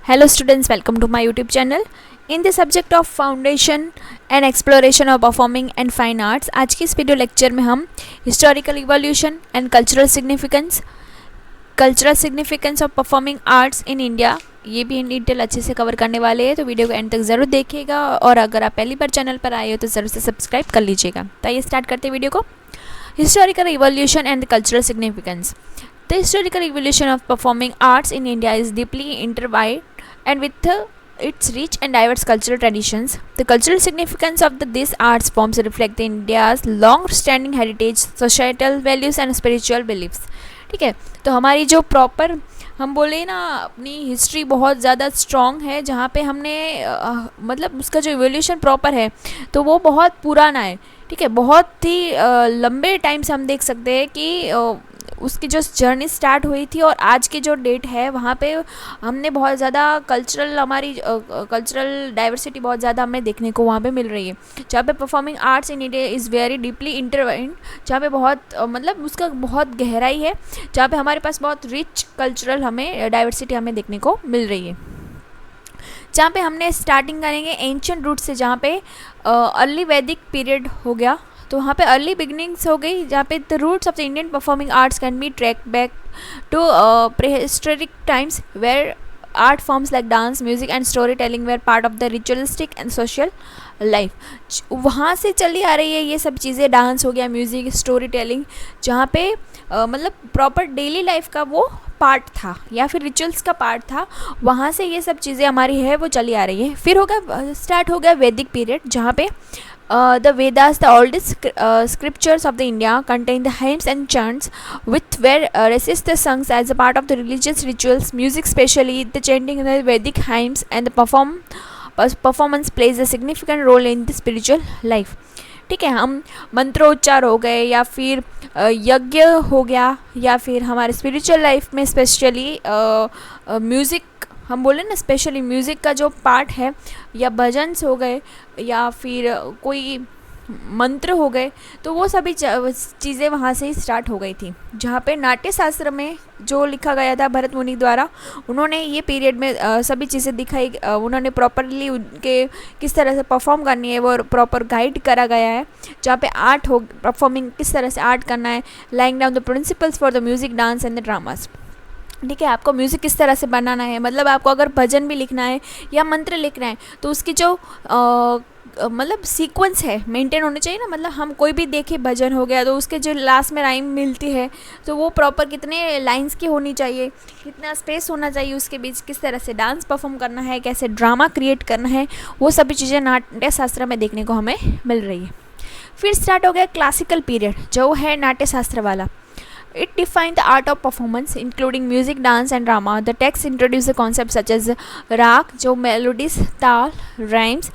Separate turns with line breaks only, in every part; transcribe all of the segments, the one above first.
Hello students, welcome to my YouTube channel. In the subject of foundation and exploration of performing and fine arts, आज की इस video lecture में हम historical evolution and cultural significance of performing arts in India ये भी in detail अच्छे से cover करने वाले हैं, तो वीडियो को एंड तक ज़रूर देखिएगा और अगर आप पहली बार चैनल पर आए हो तो ज़रूर से सब्सक्राइब कर लीजिएगा। तो आइए स्टार्ट करते हैं वीडियो को। Historical evolution and the cultural significance. The historical evolution of performing arts in India is deeply intertwined and with its rich and diverse cultural traditions. The cultural significance of these arts forms reflect India's long-standing heritage, societal values and spiritual beliefs. ठीक है, तो हमारी जो proper हम बोले ना अपनी history बहुत ज़्यादा स्ट्रॉन्ग है, जहाँ पे हमने मतलब उसका जो इवोल्यूशन प्रॉपर है तो वो बहुत पुराना है। ठीक है, बहुत ही लंबे टाइम से हम देख सकते हैं कि उसकी जो जर्नी स्टार्ट हुई थी और आज की जो डेट है वहाँ पे हमने बहुत ज़्यादा हमारी कल्चरल डाइवर्सिटी बहुत ज़्यादा हमें देखने को वहाँ पे मिल रही है, जहाँ पे performing arts in India is very deeply intertwined, जहाँ पे बहुत मतलब उसका बहुत गहराई है, जहाँ पे हमारे पास बहुत रिच कल्चरल हमें डाइवर्सिटी हमें देखने को मिल रही है। जहाँ पे हमने स्टार्टिंग करेंगे एंशिएंट रूट से, जहाँ पे अर्ली वैदिक पीरियड हो गया, तो वहाँ पे अर्ली बिगनिंग्स हो गई, जहाँ पे the roots of the Indian performing arts can be track back to prehistoric times where art forms like dance, music and story telling were part of the ritualistic and social life. वहाँ से चली आ रही है ये सब चीज़ें, dance हो गया, म्यूज़िक, स्टोरी टेलिंग, जहाँ पे मतलब प्रॉपर डेली लाइफ का वो पार्ट था या फिर रिचुअल्स का पार्ट था, वहाँ से ये सब चीज़ें हमारी है वो चली आ रही है। फिर स्टार्ट हो गया वैदिक पीरियड, जहाँ पे the Vedas, the oldest scriptures of the India, contain the hymns and chants which were recited sung as a part of the religious rituals. Music, especially the chanting in the Vedic hymns and the performance plays a significant role in the spiritual life. ठीक है, हम मंत्रोच्चार हो गए या फिर यज्ञ हो गया या फिर हमारे स्पिरिचुअल लाइफ में स्पेशली म्यूज़िक हम बोले ना, स्पेशली म्यूज़िक का जो पार्ट है या भजन्स हो गए या फिर कोई मंत्र हो गए, तो वो सभी चीज़ें वहाँ से ही स्टार्ट हो गई थी। जहाँ पे नाट्य शास्त्र में जो लिखा गया था भरत मुनि द्वारा, उन्होंने ये पीरियड में सभी चीज़ें दिखाई, उन्होंने प्रॉपरली उनके किस तरह से परफॉर्म करनी है वो प्रॉपर गाइड करा गया है। जहाँ पे आर्ट हो, परफॉर्मिंग किस तरह से आर्ट करना है, lying down the principles for the music, dance and the dramas. ठीक है, आपको म्यूज़िक किस तरह से बनाना है, मतलब आपको अगर भजन भी लिखना है या मंत्र लिखना है तो उसकी जो मतलब सीक्वेंस है मेंटेन होना चाहिए ना। मतलब हम कोई भी देखे भजन हो गया तो उसके जो लास्ट में राइम मिलती है तो वो प्रॉपर कितने लाइंस की होनी चाहिए, कितना स्पेस होना चाहिए उसके बीच, किस तरह से डांस परफॉर्म करना है, कैसे ड्रामा क्रिएट करना है, वो सभी चीज़ें नाट्य शास्त्र में देखने को हमें मिल रही है। फिर स्टार्ट हो गया क्लासिकल पीरियड, जो है नाट्य शास्त्र वाला। It defined the art of performance, including music, dance, and drama. The text introduced the concepts such as rag, जो melodies, ताल, rhymes,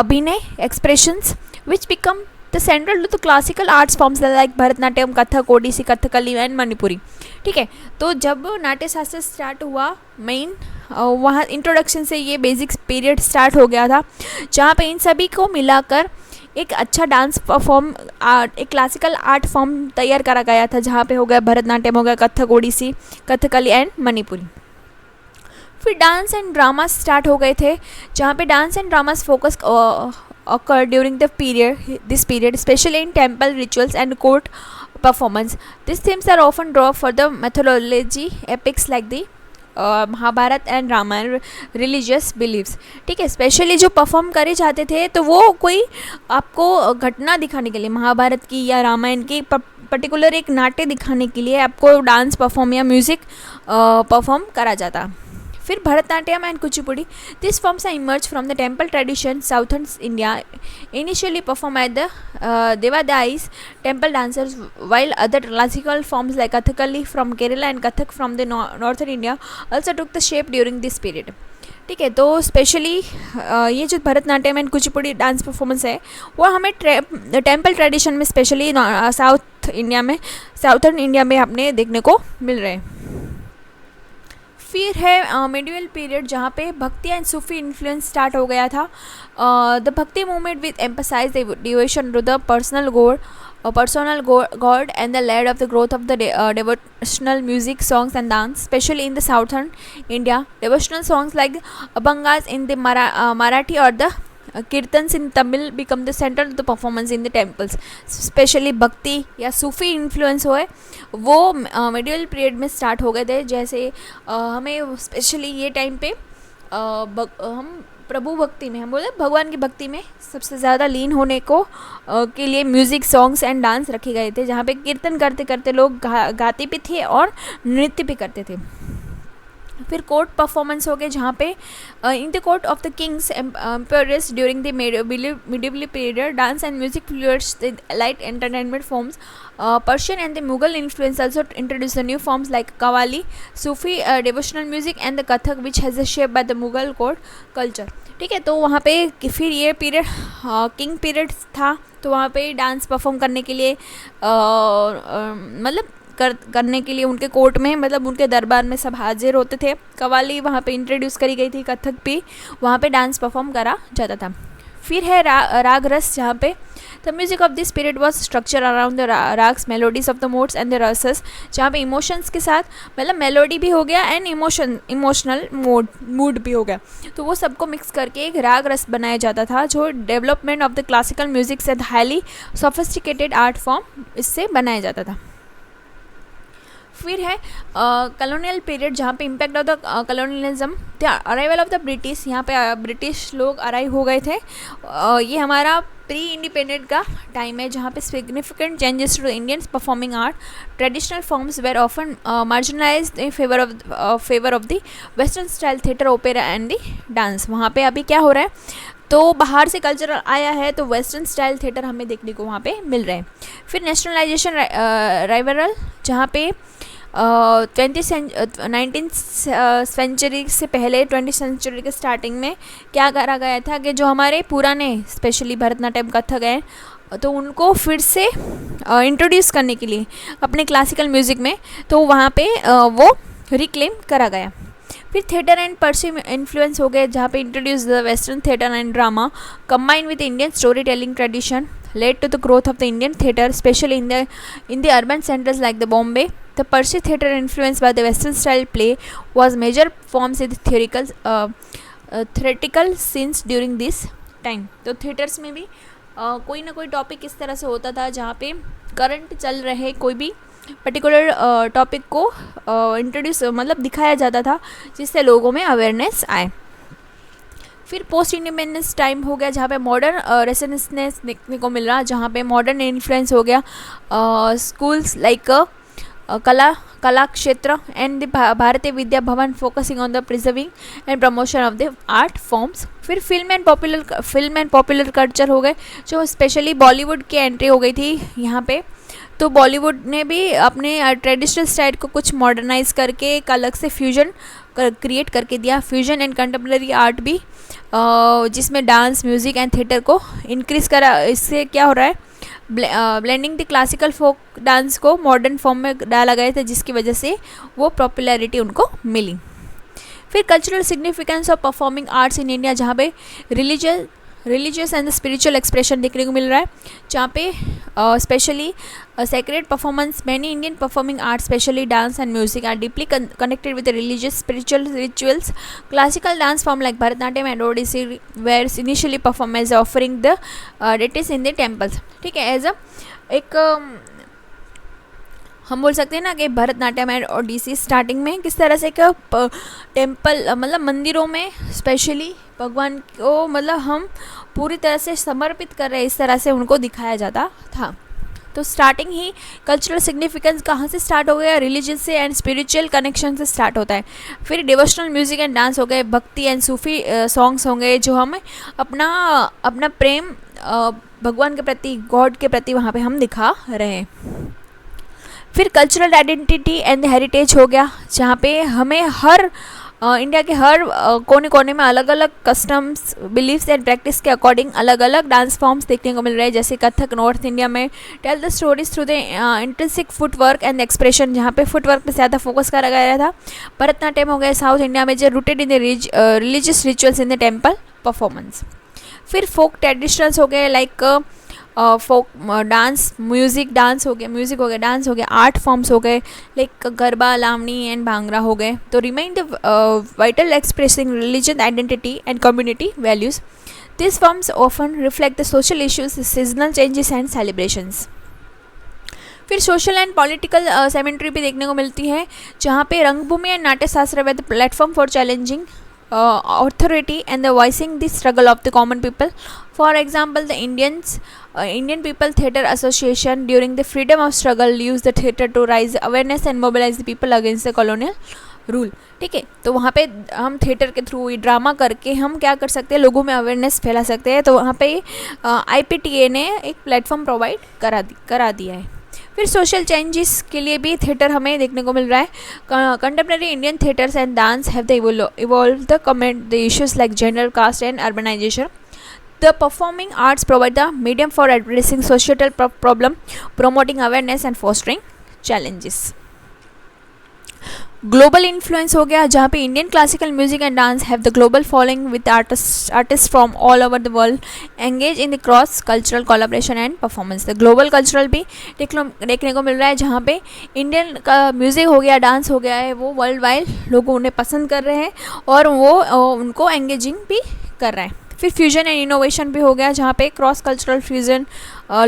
abhinay, expressions, which become the central to the classical arts forms like Bharatanatyam, Kathak, Odissi, Kathakali and Manipuri. ठीक है, तो जब नाट्य शास्त्र start हुआ main वहाँ इंट्रोडक्शन से ये बेसिक पीरियड स्टार्ट हो गया था, जहाँ पे इन सभी को मिलाकर एक अच्छा डांस परफॉर्म आर्ट, एक क्लासिकल आर्ट फॉर्म तैयार करा गया था, जहाँ पे हो गया भरतनाट्यम, हो गया कथक, ओडिसी, कथकली एंड मणिपुरी। फिर डांस एंड ड्रामा स्टार्ट हो गए थे, जहाँ पे dance and dramas focus occurred during this period, especially in temple rituals and court performance. These themes are often drawn for the mythology, epics like the Mahabharata and Ramayana, religious believes. ठीक है, specially जो perform करे जाते थे तो वो कोई आपको घटना दिखाने के लिए, महाभारत की या रामायण की पर्टिकुलर एक नाट्य दिखाने के लिए आपको डांस परफॉर्म या म्यूज़िक परफॉर्म करा जाता। फिर Bharatanatyam and Kuchipudi, this forms are emerge from the temple tradition southern India, initially perform at the devadasis temple dancers, while other classical forms like Kathakali from Kerala and Kathak from the northern India also took the shape during this period. ठीक है, तो specially ये जो Bharatanatyam and Kuchipudi dance performance है वो हमें temple tradition में specially southern India में अपने देखने को मिल रहे हैं। फिर है मिडिवल पीरियड, जहाँ पे भक्ति एंड सूफी इन्फ्लुएंस स्टार्ट हो गया था। The bhakti movement with emphasise the devotion to the personal god personal god and the led of the growth of the devotional music, songs and dance, especially in the southern India. Devotional songs like Abhangas in the Marathi or the kirtans in Tamil become the center of the performance in the temples. Specially भक्ति या सूफी influence हुए वो medieval period में start हो गए थे. जैसे हमें स्पेशली ये टाइम पे हम प्रभु भक्ति में, हम बोले भगवान की भक्ति में सबसे ज़्यादा लीन होने को के लिए म्यूज़िक, सॉन्ग्स एंड डांस रखे गए थे, जहाँ पे कीर्तन करते करते लोग गाते भी थे और नृत्य भी करते थे. फिर कोर्ट परफॉर्मेंस हो गए, जहाँ पे in the court of the kings empires during the medieval period dance and music flowers the light entertainment forms. Persian and the Mughal influence also introduced the new forms like Qawwali, Sufi devotional music and the Kathak, which has a shape by the Mughal court culture. ठीक है, तो वहाँ पे फिर ये period king period था, तो वहाँ पे डांस परफॉर्म करने के लिए मतलब करने के लिए उनके कोर्ट में, मतलब उनके दरबार में सब हाजिर होते थे. कवाली वहाँ पे इंट्रोड्यूस करी गई थी, कथक भी वहाँ पे डांस परफॉर्म करा जाता था. फिर है राग रस, जहाँ पे the music of this period was structure around the ragas, melodies of the modes and the रसेस, जहाँ पे इमोशंस के साथ मतलब मेलोडी भी हो गया एंड इमोशनल मूड भी हो गया, तो वो सबको मिक्स करके एक राग रस बनाया जाता था, जो development of the classical music से हाईली सोफिस्टिकेटेड आर्ट फॉर्म इससे बनाया जाता था. फिर है कॉलोनियल पीरियड, जहाँ पे impact of the colonialism, the arrival of the British, यहाँ पे ब्रिटिश लोग अराइव हो गए थे. ये हमारा प्री इंडिपेंडेंट का टाइम है, जहाँ पे significant changes to Indians performing art. Traditional forms were often marginalised in favour of the western style theatre, opera and the dance. वहाँ पे अभी क्या हो रहा है, तो बाहर से कल्चर आया है, तो वेस्टर्न स्टाइल थिएटर हमें देखने को वहाँ पे मिल रहे हैं. फिर नेशनलाइजेशन राइवरल, जहाँ पे 19th सेंचुरी से पहले 20th सेंचुरी के स्टार्टिंग में क्या करा गया था कि जो हमारे पुराने स्पेशली भरतनाट्यम, कथक हैं, तो उनको फिर से इंट्रोड्यूस करने के लिए अपने क्लासिकल म्यूज़िक में, तो वहाँ पे वो रिक्लेम करा गया. फिर थिएटर एंड पर्सिव इन्फ्लुएंस हो गए, जहाँ पे introduce the western theatre and drama combined with Indian story telling tradition led to the growth of the Indian theatre, especially in the urban centers like the Bombay. The Persian theatre influenced by the Western style play was major forms in the theatrical scenes during this time. तो theatres में भी कोई ना कोई topic इस तरह से होता था, जहाँ पे करंट चल रहे कोई भी पर्टिकुलर टॉपिक को इंट्रोड्यूस मतलब दिखाया जाता था, जिससे लोगों में अवेयरनेस आए. फिर पोस्ट इंडिपेंडेंस टाइम हो गया, जहाँ पे मॉडर्न रेनेसांस देखने को मिल रहा, जहाँ पे मॉडर्न इन्फ्लुएंस हो गया. स्कूल्स लाइक कला क्षेत्र and the Bharatiya Vidya Bhavan focusing on the preserving and promotion of the art forms. फिर फिल्म एंड पॉपुलर कल्चर हो गए, जो स्पेशली बॉलीवुड की एंट्री हो गई थी यहाँ पे. तो बॉलीवुड ने भी अपने ट्रेडिशनल स्टाइल को कुछ मॉडर्नाइज करके एक अलग से फ्यूजन क्रिएट करके दिया. फ्यूजन एंड कंटेम्प्रेरी आर्ट भी, जिसमें डांस, म्यूज़िक एंड थिएटर को इंक्रीज़ करा. इससे क्या हो रहा है, blending the classical folk dance को मॉडर्न फॉर्म में डाला गया था, जिसकी वजह से वो पॉपुलैरिटी उनको मिली. फिर cultural significance of performing arts in India, जहाँ पे रिलीजियस एंड स्पिरिचुअल एक्सप्रेशन देखने को मिल रहा है, जहाँ पे specially sacred performance. Many Indian performing arts, especially dance and music, are deeply connected with the religious, spiritual rituals. Classical dance form like Bharatanatyam and Odissi were initially performed as offering the deities in the temples. ठीक है, as एक हम बोल सकते हैं ना कि Bharatanatyam and Odissi starting में किस तरह से एक टेम्पल मतलब मंदिरों में स्पेशली भगवान को मतलब हम पूरी तरह से समर्पित कर रहे हैं, इस तरह से उनको दिखाया जाता था. तो स्टार्टिंग ही कल्चरल सिग्निफिकेंस कहाँ से स्टार्ट हो गया, रिलीजन से एंड स्पिरिचुअल कनेक्शन से स्टार्ट होता है. फिर डिवोशनल म्यूज़िक एंड डांस हो गए, भक्ति एंड सूफी सॉन्ग्स होंगे, जो हमें अपना प्रेम भगवान के प्रति, गॉड के प्रति वहाँ पे हम दिखा रहे हैं. फिर कल्चरल आइडेंटिटी एंड हेरिटेज हो गया, जहाँ पे हमें हर इंडिया के हर कोने कोने में अलग अलग कस्टम्स, बिलीफ्स एंड प्रैक्टिस के अकॉर्डिंग अलग अलग डांस फॉर्म्स देखने को मिल रहे हैं. जैसे कथक नॉर्थ इंडिया में tell the stories through the intrinsic footwork and expression, जहाँ पे फुटवर्क पे ज़्यादा फोकस करा गया था. भरतनाट्यम हो गया साउथ इंडिया में, जो rooted in the religious rituals in the temple performance. फिर फोक ट्रेडिशनल्स हो गए like folk dance, music dance हो गया, म्यूज़िक हो गया, डांस हो गया, आर्ट फॉर्म्स हो गए लाइक गरबा, लावनी एंड भांगड़ा हो गए. तो remain the vital expressing religion identity and community values. These forms often reflect the social issues, seasonal changes and celebrations. फिर सोशल एंड पॉलिटिकल सेमेंट्री भी देखने को मिलती है, जहाँ पे रंगभूमि एंड नाट्य शास्त्र way the platform for challenging authority and the voicing the struggle of the common people. For example, the Indian People Theatre Association during the freedom of struggle used the theatre to raise awareness and mobilize the people against the colonial rule. ठीक है, तो वहाँ पे हम theatre के through, drama करके हम क्या कर सकते हैं, लोगों में अवेयरनेस फैला सकते हैं. तो वहाँ पे IPTA ने एक प्लेटफॉर्म प्रोवाइड करा दिया है. फिर सोशल चेंजेस के लिए भी थिएटर हमें देखने को मिल रहा है. Contemporary Indian theatres and dance have the evolve the comment the issues like gender, caste and urbanisation. The performing arts provide the medium for addressing societal problem, promoting awareness and fostering challenges. Global influence हो गया, जहाँ पे Indian classical music and dance have the global following with artist from all over the world engage in the cross cultural collaboration and performance. The global cultural भी देखने को मिल रहा है, जहाँ पे इंडियन का म्यूज़िक हो गया, डांस हो गया है, वो वर्ल्ड वाइड लोग उन्हें पसंद कर रहे हैं और वो उनको एंगेजिंग भी कर रहा है. फिर फ्यूजन एंड इनोवेशन भी हो गया, जहाँ पे क्रॉस कल्चरल फ्यूजन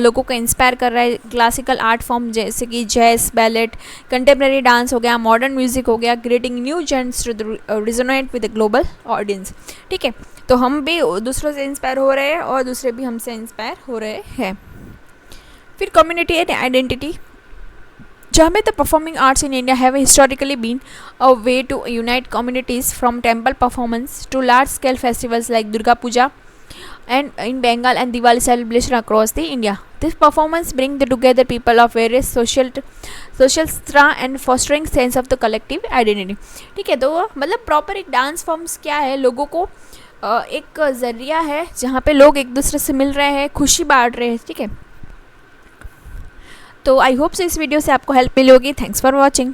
लोगों को इंस्पायर कर रहा है. क्लासिकल आर्ट फॉर्म जैसे कि जैज, बैलेट, कंटेम्प्रेरी डांस हो गया, मॉडर्न म्यूजिक हो गया, creating new gents to resonate with the global audience. ठीक है, तो हम भी दूसरों से इंस्पायर हो रहे हैं और दूसरे भी हमसे इंस्पायर हो रहे हैं. फिर कम्युनिटी एंड आइडेंटिटी, जहाँ में the performing arts in India have historically been a way to unite communities from temple performance to large scale festivals like Durga Puja and in Bengal and Diwali celebration across the India. This performance bring the together people of various social strata and fostering sense of the collective identity. ठीक है, तो मतलब proper एक dance forms क्या है, लोगों को एक जरिया है जहाँ पे लोग एक दूसरे से मिल रहे हैं, खुशी बांट रहे हैं. ठीक है, तो आई होप से इस वीडियो से आपको हेल्प मिली होगी. Thanks for watching.